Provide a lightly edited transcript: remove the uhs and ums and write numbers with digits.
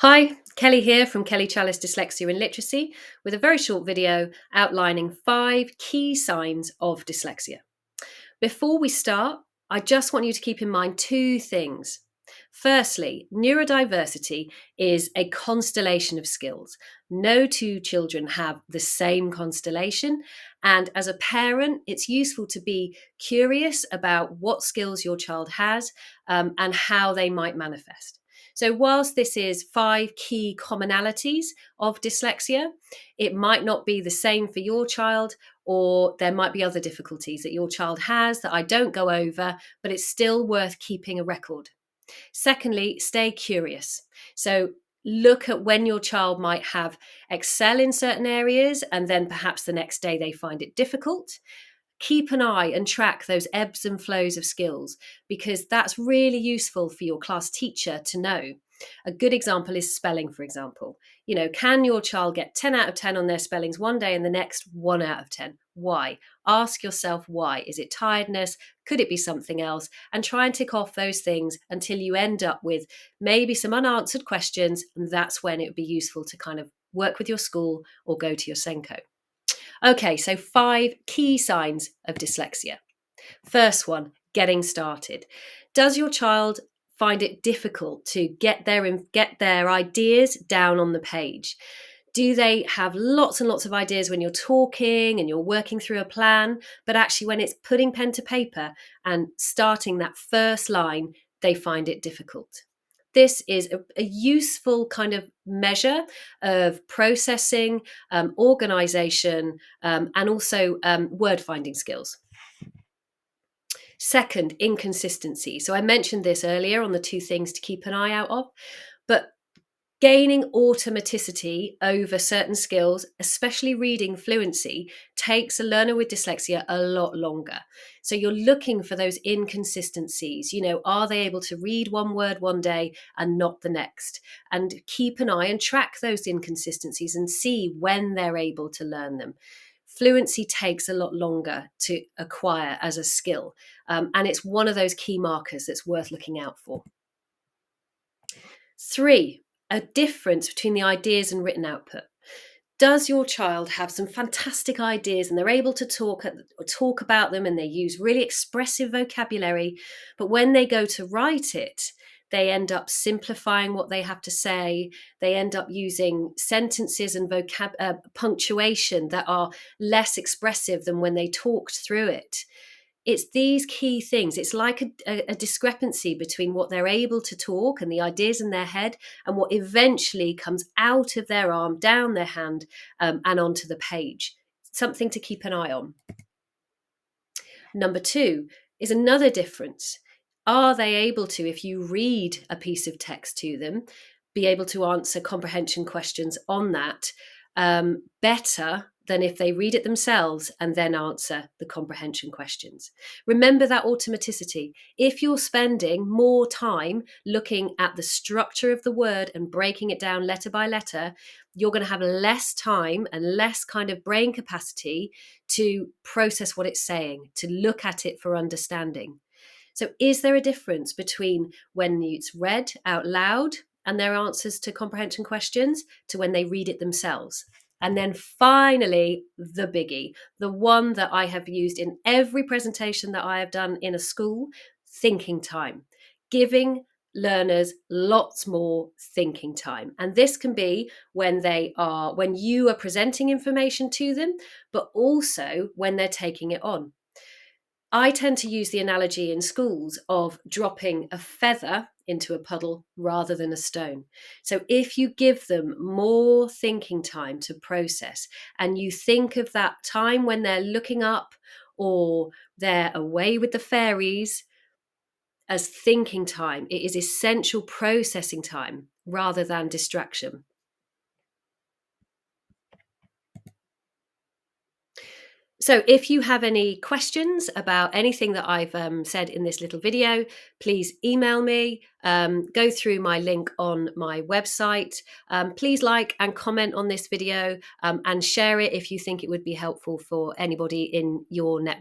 Hi, Kelly here from Kelly Chalice Dyslexia and Literacy with a very short video outlining 5 key signs of dyslexia. Before we start, I just want you to keep in mind 2 things. Firstly, neurodiversity is a constellation of skills. No two children have the same constellation, and as a parent, it's useful to be curious about what skills your child has and how they might manifest. So, whilst this is 5 key commonalities of dyslexia, it might not be the same for your child, or there might be other difficulties that your child has that I don't go over, but it's still worth keeping a record. Secondly, stay curious. So look at when your child might have excel in certain areas and then perhaps the next day they find it difficult. Keep an eye and track those ebbs and flows of skills because that's really useful for your class teacher to know. A good example is spelling, for example. Can your child get 10 out of 10 on their spellings one day and the next 1 out of 10? Why? Ask yourself why. Is it tiredness? Could it be something else? And try and tick off those things until you end up with maybe some unanswered questions. And that's when it would be useful to kind of work with your school or go to your Senko. Okay, so 5 key signs of dyslexia. First one, getting started. Does your child find it difficult to get their ideas down on the page? Do they have lots and lots of ideas when you're talking and you're working through a plan, but actually when it's putting pen to paper and starting that first line, they find it difficult? This is a useful kind of measure of processing, organization, and also word finding skills. Second, inconsistency. So I mentioned this earlier on the 2 things to keep an eye out of, but gaining automaticity over certain skills, especially reading fluency, takes a learner with dyslexia a lot longer. So you're looking for those inconsistencies. Are they able to read one word one day and not the next? And keep an eye and track those inconsistencies and see when they're able to learn them. Fluency takes a lot longer to acquire as a skill, and it's one of those key markers that's worth looking out for. 3, a difference between the ideas and written output. Does your child have some fantastic ideas and they're able to talk about them and they use really expressive vocabulary, but when they go to write it, they end up simplifying what they have to say. They end up using sentences and punctuation that are less expressive than when they talked through it. It's these key things. It's like a discrepancy between what they're able to talk and the ideas in their head and what eventually comes out of their arm, down their hand, and onto the page. Something to keep an eye on. Number 2 is another difference. Are they able to, if you read a piece of text to them, be able to answer comprehension questions on that better than if they read it themselves and then answer the comprehension questions? Remember that automaticity. If you're spending more time looking at the structure of the word and breaking it down letter by letter, you're going to have less time and less kind of brain capacity to process what it's saying, to look at it for understanding. So is there a difference between when it's read out loud and their answers to comprehension questions to when they read it themselves? And then finally, the biggie, the one that I have used in every presentation that I have done in a school, thinking time. Giving learners lots more thinking time. And this can be when you are presenting information to them, but also when they're taking it on. I tend to use the analogy in schools of dropping a feather into a puddle rather than a stone. So if you give them more thinking time to process and you think of that time when they're looking up or they're away with the fairies as thinking time, it is essential processing time rather than distraction. So if you have any questions about anything that I've said in this little video, please email me, go through my link on my website. Please like and comment on this video and share it if you think it would be helpful for anybody in your network.